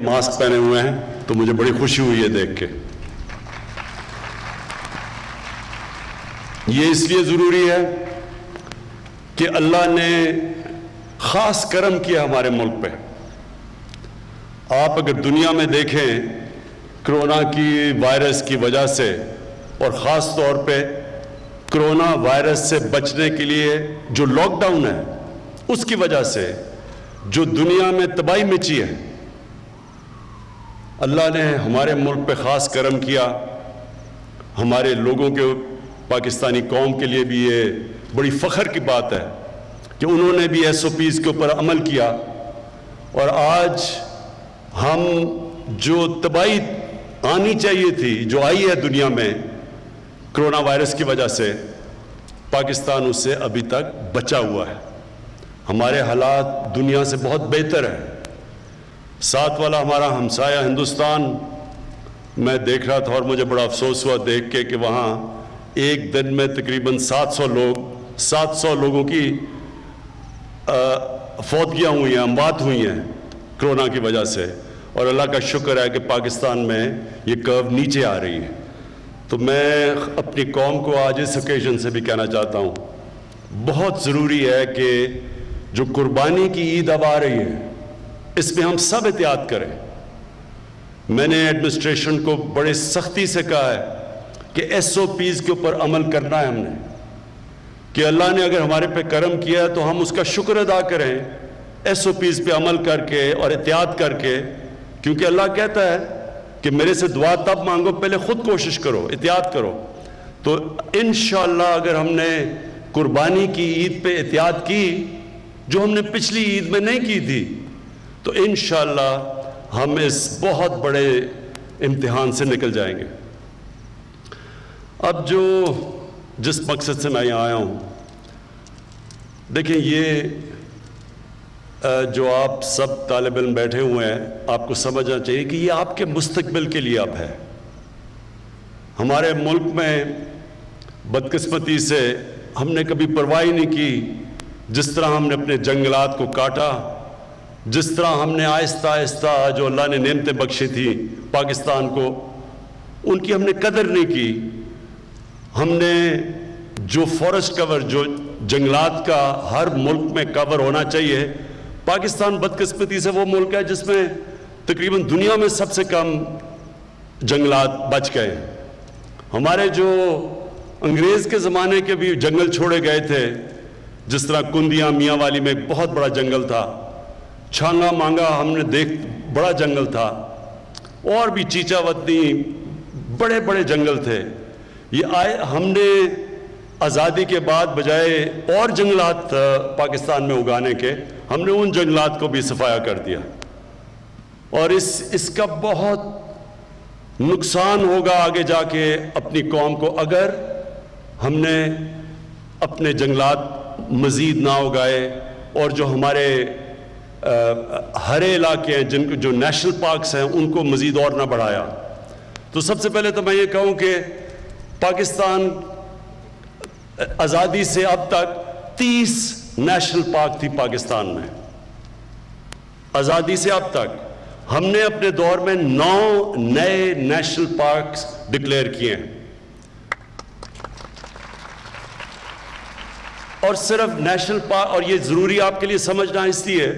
Mask پہنے ہوئے ہیں تو مجھے بڑی خوشی ہوئی ہے دیکھ کے. یہ اس لیے ضروری ہے کہ اللہ نے خاص کرم کیا ہمارے ملک پہ. آپ اگر دنیا میں دیکھیں کرونا کی وائرس کی وجہ سے اور خاص طور پہ کرونا وائرس سے بچنے کے لیے جو لاک ڈاؤن ہے اس کی وجہ سے جو دنیا میں تباہی مچی ہے، اللہ نے ہمارے ملک پہ خاص کرم کیا. ہمارے لوگوں کے پاکستانی قوم کے لیے بھی یہ بڑی فخر کی بات ہے کہ انہوں نے بھی SOPs کے اوپر عمل کیا، اور آج ہم جو تباہی آنی چاہیے تھی جو آئی ہے دنیا میں کرونا وائرس کی وجہ سے، پاکستان اس سے ابھی تک بچا ہوا ہے. ہمارے حالات دنیا سے بہت بہتر ہیں. ساتھ والا ہمارا ہمسایہ ہندوستان، میں دیکھ رہا تھا اور مجھے بڑا افسوس ہوا دیکھ کے کہ وہاں ایک دن میں تقریباً 700 لوگوں کی فوتگیاں ہوئی ہیں، اموات ہوئی ہیں کرونا کی وجہ سے. اور اللہ کا شکر ہے کہ پاکستان میں یہ کرو نیچے آ رہی ہے. تو میں اپنی قوم کو آج اس اوکیزن سے بھی کہنا چاہتا ہوں، بہت ضروری ہے کہ جو قربانی کی عید اب آ رہی ہے اس میں ہم سب احتیاط کریں. میں نے ایڈمنسٹریشن کو بڑے سختی سے کہا ہے کہ SOPs کے اوپر عمل کرنا ہے ہم نے، کہ اللہ نے اگر ہمارے پہ کرم کیا ہے تو ہم اس کا شکر ادا کریں SOPs پہ عمل کر کے اور احتیاط کر کے. کیونکہ اللہ کہتا ہے کہ میرے سے دعا تب مانگو پہلے خود کوشش کرو، احتیاط کرو. تو انشاءاللہ اگر ہم نے قربانی کی عید پہ احتیاط کی جو ہم نے پچھلی عید میں نہیں کی تھی، تو انشاءاللہ ہم اس بہت بڑے امتحان سے نکل جائیں گے. اب جس مقصد سے میں یہاں آیا ہوں، دیکھیں یہ جو آپ سب طالب علم بیٹھے ہوئے ہیں، آپ کو سمجھنا چاہیے کہ یہ آپ کے مستقبل کے لیے اب ہے. ہمارے ملک میں بدقسمتی سے ہم نے کبھی پرواہ نہیں کی. جس طرح ہم نے اپنے جنگلات کو کاٹا، جس طرح ہم نے آہستہ آہستہ جو اللہ نے نعمتیں بخشی تھی پاکستان کو، ان کی ہم نے قدر نہیں کی. ہم نے جو فارسٹ کور، جو جنگلات کا ہر ملک میں کور ہونا چاہیے، پاکستان بدقسمتی سے وہ ملک ہے جس میں تقریباً دنیا میں سب سے کم جنگلات بچ گئے. ہمارے جو انگریز کے زمانے کے بھی جنگل چھوڑے گئے تھے، جس طرح کندیاں میاں والی میں ایک بہت بڑا جنگل تھا، چھانگا مانگا ہم نے بڑا جنگل تھا، اور بھی چیچا وطنی بڑے بڑے جنگل تھے. یہ ہم نے آزادی کے بعد بجائے اور جنگلات پاکستان میں اگانے کے، ہم نے ان جنگلات کو بھی صفایا کر دیا. اور اس کا بہت نقصان ہوگا آگے جا کے اپنی قوم کو اگر ہم نے اپنے جنگلات مزید نہ اگائے، اور جو ہمارے ہرے علاقے ہیں جو نیشنل پارکس ہیں ان کو مزید اور نہ بڑھایا. تو سب سے پہلے تو میں یہ کہوں کہ پاکستان آزادی سے اب تک 30 نیشنل پارک تھی پاکستان میں. آزادی سے اب تک ہم نے اپنے دور میں 9 نئے نیشنل پارکس ڈکلیئر کیے ہیں. اور صرف نیشنل پارک، اور یہ ضروری آپ کے لیے سمجھنا اس لیے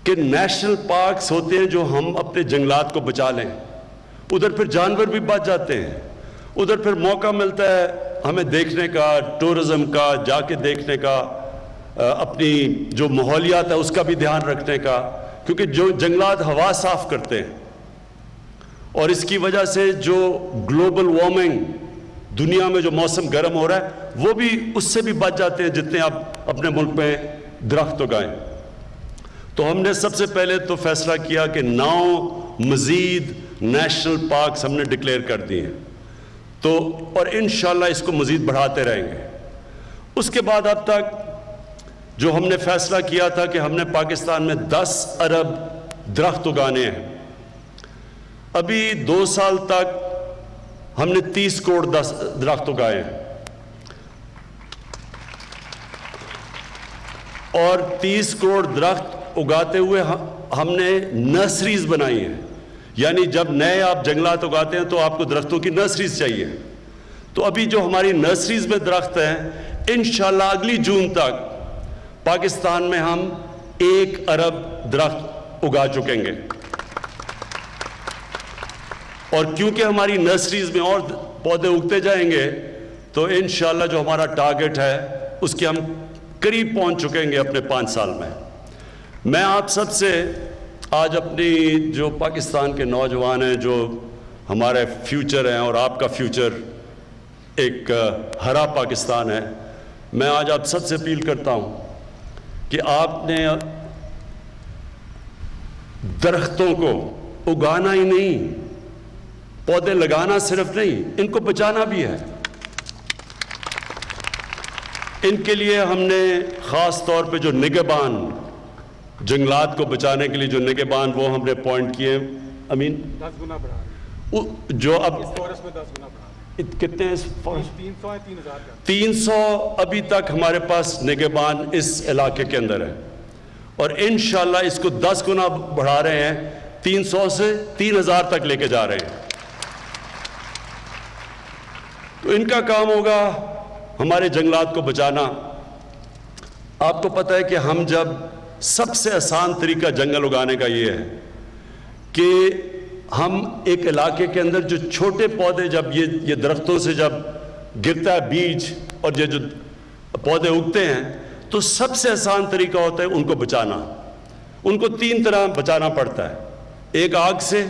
کہ نیشنل پارکس ہوتے ہیں جو ہم اپنے جنگلات کو بچا لیں، ادھر پھر جانور بھی بچ جاتے ہیں، ادھر پھر موقع ملتا ہے ہمیں دیکھنے کا، ٹورزم کا، جا کے دیکھنے کا، اپنی جو ماحولیات ہے اس کا بھی دھیان رکھنے کا. کیونکہ جو جنگلات ہوا صاف کرتے ہیں، اور اس کی وجہ سے جو گلوبل وارمنگ دنیا میں جو موسم گرم ہو رہا ہے وہ بھی اس سے بھی بچ جاتے ہیں جتنے آپ اپنے ملک میں درخت اگائیں. تو ہم نے سب سے پہلے تو فیصلہ کیا کہ 9 مزید نیشنل پارکس ہم نے ڈکلیئر کر دیے ہیں. تو اور انشاءاللہ اس کو مزید بڑھاتے رہیں گے. اس کے بعد اب تک جو ہم نے فیصلہ کیا تھا کہ ہم نے پاکستان میں 10 ارب درخت اگانے ہیں. ابھی 2 سال تک ہم نے 30 کروڑ درخت اگائے ہیں، اور 30 کروڑ درخت اگاتے ہوئے ہم نے نرسریز بنائی ہیں، یعنی جب نئے آپ جنگلات اگاتے ہیں تو آپ کو درختوں کی نرسریز چاہیے. تو ابھی جو ہماری نرسریز میں درخت ہیں، انشاءاللہ اگلی جون تک پاکستان میں ہم 1 ارب درخت اگا چکیں گے. اور کیونکہ ہماری نرسریز میں اور پودے اگتے جائیں گے تو انشاءاللہ جو ہمارا ٹارگٹ ہے اس کے ہم قریب پہنچ چکیں گے اپنے 5 سال میں. میں آپ سب سے آج اپنی جو پاکستان کے نوجوان ہیں، جو ہمارے فیوچر ہیں اور آپ کا فیوچر ایک ہرا پاکستان ہے، میں آج آپ سب سے اپیل کرتا ہوں کہ آپ نے درختوں کو اگانا ہی نہیں، پودے لگانا صرف نہیں، ان کو بچانا بھی ہے. ان کے لیے ہم نے خاص طور پہ جو نگہبان، جنگلات کو بچانے کے لیے جو نگہبان، وہ ہم نے اپوائنٹ کیے. امین 10 گنا بڑھا رہے ہیں جو اب اس فورسٹ میں، 10 گنا بڑھا رہے ہیں. کتنے ہیں اس فورسٹ؟ 300 ہے، 3000 کا. 300 ابھی تک ہمارے پاس نگہبان اس علاقے کے اندر ہے، اور انشاءاللہ اس کو 10 گنا بڑھا رہے ہیں، 300 سے 3000 تک لے کے جا رہے ہیں. تو ان کا کام ہوگا ہمارے جنگلات کو بچانا. آپ کو پتہ ہے کہ ہم جب سب سے آسان طریقہ جنگل اگانے کا یہ ہے کہ ہم ایک علاقے کے اندر جو چھوٹے پودے، جب یہ درختوں سے جب گرتا ہے بیج اور یہ جو پودے اگتے ہیں، تو سب سے آسان طریقہ ہوتا ہے ان کو بچانا. ان کو 3 طرح بچانا پڑتا ہے. ایک آگ سے،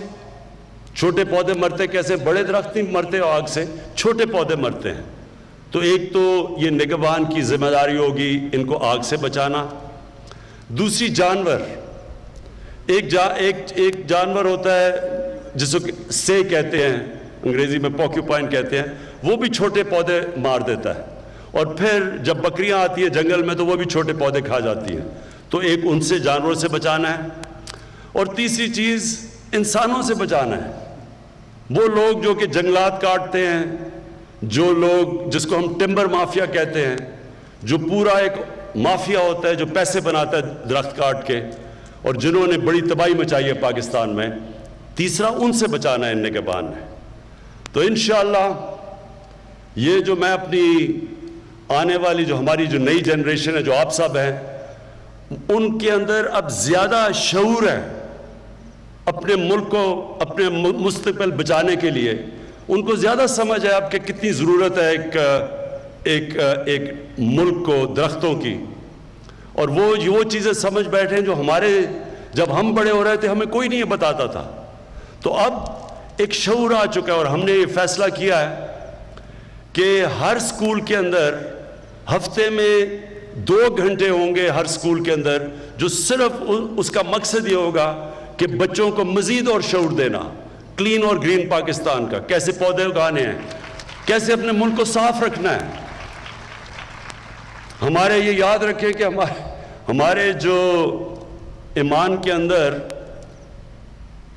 چھوٹے پودے مرتے کیسے؟ بڑے درخت نہیں مرتے آگ سے، چھوٹے پودے مرتے ہیں. تو ایک تو یہ نگہبان کی ذمہ داری ہوگی ان کو آگ سے بچانا. دوسری جانور، ایک جانور ہوتا ہے جس کو سے کہتے ہیں، انگریزی میں پوکیوپائن کہتے ہیں، وہ بھی چھوٹے پودے مار دیتا ہے. اور پھر جب بکریاں آتی ہیں جنگل میں تو وہ بھی چھوٹے پودے کھا جاتی ہیں. تو ایک ان سے جانوروں سے بچانا ہے. اور تیسری چیز انسانوں سے بچانا ہے. وہ لوگ جو کہ جنگلات کاٹتے ہیں، جو لوگ جس کو ہم ٹمبر مافیا کہتے ہیں، جو پورا ایک مافیا ہوتا ہے جو پیسے بناتا ہے درخت کاٹ کے، اور جنہوں نے بڑی تباہی مچائی ہے پاکستان میں. تیسرا ان سے بچانا ہے ان نگہبان نے. تو انشاءاللہ یہ جو میں اپنی آنے والی جو ہماری جو نئی جنریشن ہے، جو آپ سب ہیں، ان کے اندر اب زیادہ شعور ہے اپنے ملک کو، اپنے مستقبل بچانے کے لیے. ان کو زیادہ سمجھ ہے اب کہ کتنی ضرورت ہے ایک ملک کو درختوں کی. اور وہ چیزیں سمجھ بیٹھے ہیں جو ہمارے جب ہم بڑے ہو رہے تھے ہمیں کوئی نہیں بتاتا تھا. تو اب ایک شعور آ چکا ہے، اور ہم نے یہ فیصلہ کیا ہے کہ ہر سکول کے اندر ہفتے میں 2 گھنٹے ہوں گے ہر سکول کے اندر، جو صرف اس کا مقصد یہ ہوگا کہ بچوں کو مزید اور شعور دینا کلین اور گرین پاکستان کا، کیسے پودے اگانے ہیں، کیسے اپنے ملک کو صاف رکھنا ہے. ہمارے یہ یاد رکھیں کہ ہمارے جو ایمان کے اندر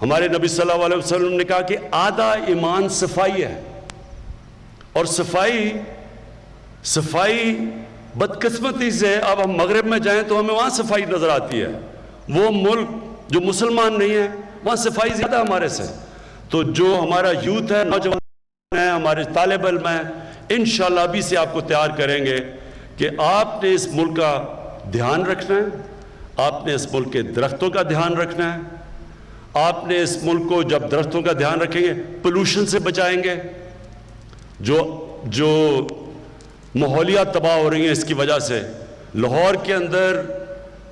ہمارے نبی صلی اللہ علیہ وسلم نے کہا کہ آدھا ایمان صفائی ہے. اور صفائی بدقسمتی سے اب ہم مغرب میں جائیں تو ہمیں وہاں صفائی نظر آتی ہے. وہ ملک جو مسلمان نہیں ہے وہاں صفائی زیادہ ہمارے سے. تو جو ہمارا یوتھ ہے، نوجوان ہیں، ہمارے طالب علم ہیں، انشاءاللہ ابھی سے آپ کو تیار کریں گے کہ آپ نے اس ملک کا دھیان رکھنا ہے، آپ نے اس ملک کے درختوں کا دھیان رکھنا ہے. آپ نے اس ملک کو جب درختوں کا دھیان رکھیں گے پولوشن سے بچائیں گے. جو ماحولیات تباہ ہو رہی ہیں اس کی وجہ سے، لاہور کے اندر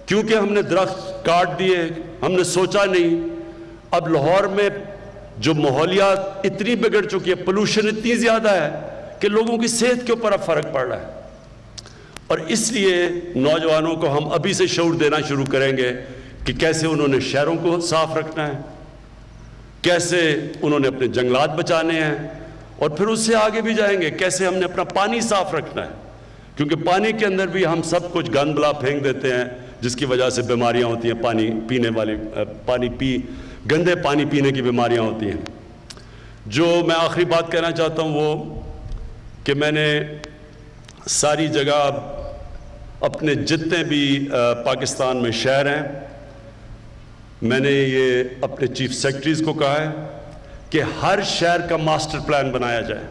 کیونکہ ہم نے درخت کاٹ دیے، ہم نے سوچا نہیں، اب لاہور میں جو ماحولیات اتنی بگڑ چکی ہے، پولوشن اتنی زیادہ ہے کہ لوگوں کی صحت کے اوپر اب فرق پڑ رہا ہے. اور اس لیے نوجوانوں کو ہم ابھی سے شعور دینا شروع کریں گے کہ کیسے انہوں نے شہروں کو صاف رکھنا ہے، کیسے انہوں نے اپنے جنگلات بچانے ہیں، اور پھر اس سے آگے بھی جائیں گے کیسے ہم نے اپنا پانی صاف رکھنا ہے. کیونکہ پانی کے اندر بھی ہم سب کچھ گند بلا پھینک دیتے ہیں جس کی وجہ سے بیماریاں ہوتی ہیں، پانی پینے والی گندے پانی پینے کی بیماریاں ہوتی ہیں. جو میں آخری بات کہنا چاہتا ہوں وہ کہ میں نے ساری جگہ اپنے جتنے بھی پاکستان میں شہر ہیں میں نے یہ اپنے چیف سیکرٹریز کو کہا ہے کہ ہر شہر کا ماسٹر پلان بنایا جائے.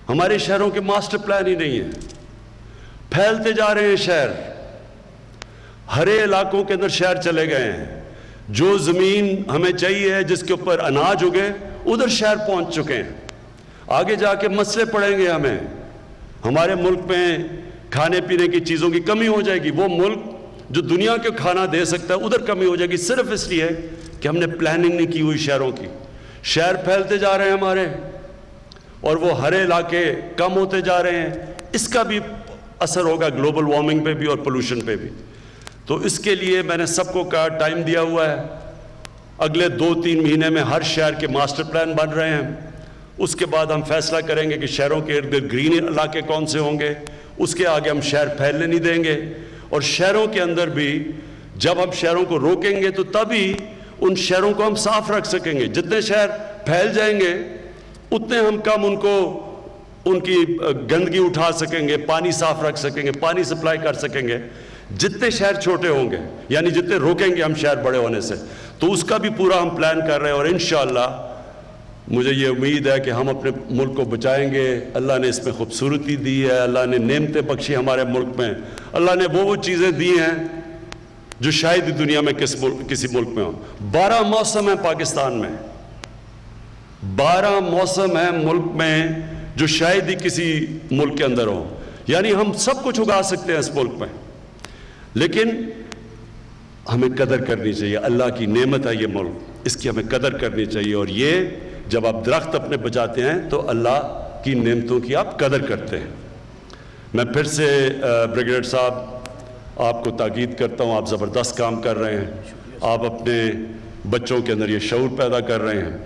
ہمارے شہروں کے ماسٹر پلان ہی نہیں ہیں, پھیلتے جا رہے ہیں شہر, ہرے علاقوں کے اندر شہر چلے گئے ہیں. جو زمین ہمیں چاہیے جس کے اوپر اناج اگے ادھر شہر پہنچ چکے ہیں. آگے جا کے مسئلے پڑیں گے ہمیں, ہمارے ملک میں کھانے پینے کی چیزوں کی کمی ہو جائے گی. وہ ملک جو دنیا کے کھانا دے سکتا ہے ادھر کمی ہو جائے گی, صرف اس لیے کہ ہم نے پلاننگ نہیں کی ہوئی شہروں کی. شہر پھیلتے جا رہے ہیں ہمارے, اور وہ ہرے علاقے کم ہوتے جا رہے ہیں. اس کا بھی اثر ہوگا گلوبل وارمنگ پہ بھی اور پولوشن پہ بھی. تو اس کے لیے میں نے سب کو کہا, ٹائم دیا ہوا ہے, اگلے 2-3 مہینے میں ہر شہر کے ماسٹر پلان بن رہے ہیں. اس کے بعد ہم فیصلہ کریں گے کہ شہروں کے ارد گرد گرین علاقے کون سے ہوں گے. اس کے آگے ہم شہر پھیلنے نہیں دیں گے. اور شہروں کے اندر بھی جب ہم شہروں کو روکیں گے تو تبھی ان شہروں کو ہم صاف رکھ سکیں گے. جتنے شہر پھیل جائیں گے اتنے ہم کم ان کی گندگی اٹھا سکیں گے, پانی صاف رکھ سکیں گے, پانی سپلائی کر سکیں گے. جتنے شہر چھوٹے ہوں گے, یعنی جتنے روکیں گے ہم شہر بڑے ہونے سے, تو اس کا بھی پورا ہم پلان کر رہے ہیں. اور انشاءاللہ مجھے یہ امید ہے کہ ہم اپنے ملک کو بچائیں گے. اللہ نے اس میں خوبصورتی دی ہے, اللہ نے نعمتیں بخشی ہمارے ملک میں, اللہ نے وہ چیزیں دی ہیں جو شاید ہی دنیا میں کسی ملک میں ہوں. 12 موسم ہیں پاکستان میں, 12 موسم ہیں ملک میں جو شاید ہی کسی ملک کے اندر ہوں. یعنی ہم سب کچھ اگا سکتے ہیں اس ملک میں, لیکن ہمیں قدر کرنی چاہیے. اللہ کی نعمت ہے یہ ملک, اس کی ہمیں قدر کرنی چاہیے. اور یہ جب آپ درخت اپنے بچاتے ہیں تو اللہ کی نعمتوں کی آپ قدر کرتے ہیں. میں پھر سے بریگیڈیئر صاحب آپ کو تاکید کرتا ہوں, آپ زبردست کام کر رہے ہیں. آپ اپنے بچوں کے اندر یہ شعور پیدا کر رہے ہیں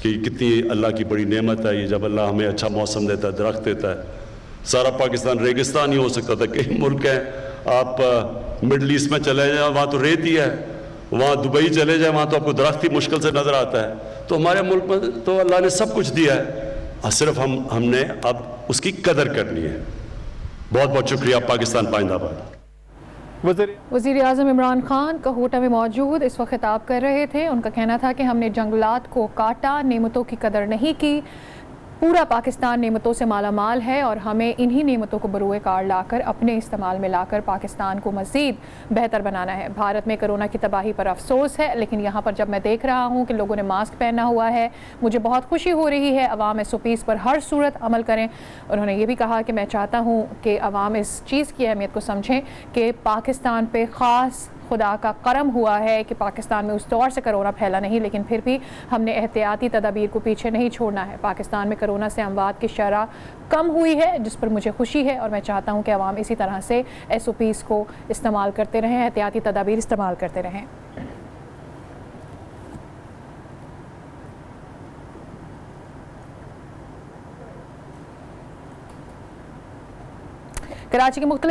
کہ کتنی اللہ کی بڑی نعمت ہے یہ, جب اللہ ہمیں اچھا موسم دیتا ہے, درخت دیتا ہے. سارا پاکستان ریگستان ہی ہو سکتا تھا. کئی ملک ہیں, آپ مڈل ایسٹ میں چلے جائیں وہاں تو ریت ہی ہے, وہاں دبئی چلے جائیں وہاں تو آپ کو درخت ہی مشکل سے نظر آتا ہے. تو ہمارے ملک میں تو اللہ نے سب کچھ دیا ہے, صرف ہم نے اب اس کی قدر کرنی ہے. بہت بہت شکریہ. پاکستان پائندہ باد. وزیر اعظم عمران خان کہوٹہ میں موجود اس وقت خطاب کر رہے تھے. ان کا کہنا تھا کہ ہم نے جنگلات کو کاٹا, نعمتوں کی قدر نہیں کی. پورا پاکستان نعمتوں سے مالا مال ہے اور ہمیں انہی نعمتوں کو بروئے کار لا کر اپنے استعمال میں لا کر پاکستان کو مزید بہتر بنانا ہے. بھارت میں کرونا کی تباہی پر افسوس ہے, لیکن یہاں پر جب میں دیکھ رہا ہوں کہ لوگوں نے ماسک پہنا ہوا ہے, مجھے بہت خوشی ہو رہی ہے. عوام SOPs پر ہر صورت عمل کریں. انہوں نے یہ بھی کہا کہ میں چاہتا ہوں کہ عوام اس چیز کی اہمیت کو سمجھیں کہ پاکستان پہ خاص خدا کا کرم ہوا ہے کہ پاکستان میں اس طور سے کرونا پھیلا نہیں, لیکن پھر بھی ہم نے احتیاطی تدابیر کو پیچھے نہیں چھوڑنا ہے. پاکستان میں کرونا سے اموات کی شرح کم ہوئی ہے, جس پر مجھے خوشی ہے, اور میں چاہتا ہوں کہ عوام اسی طرح سے SOPs کو استعمال کرتے رہیں, احتیاطی تدابیر استعمال کرتے رہیں. کراچی کے مختلف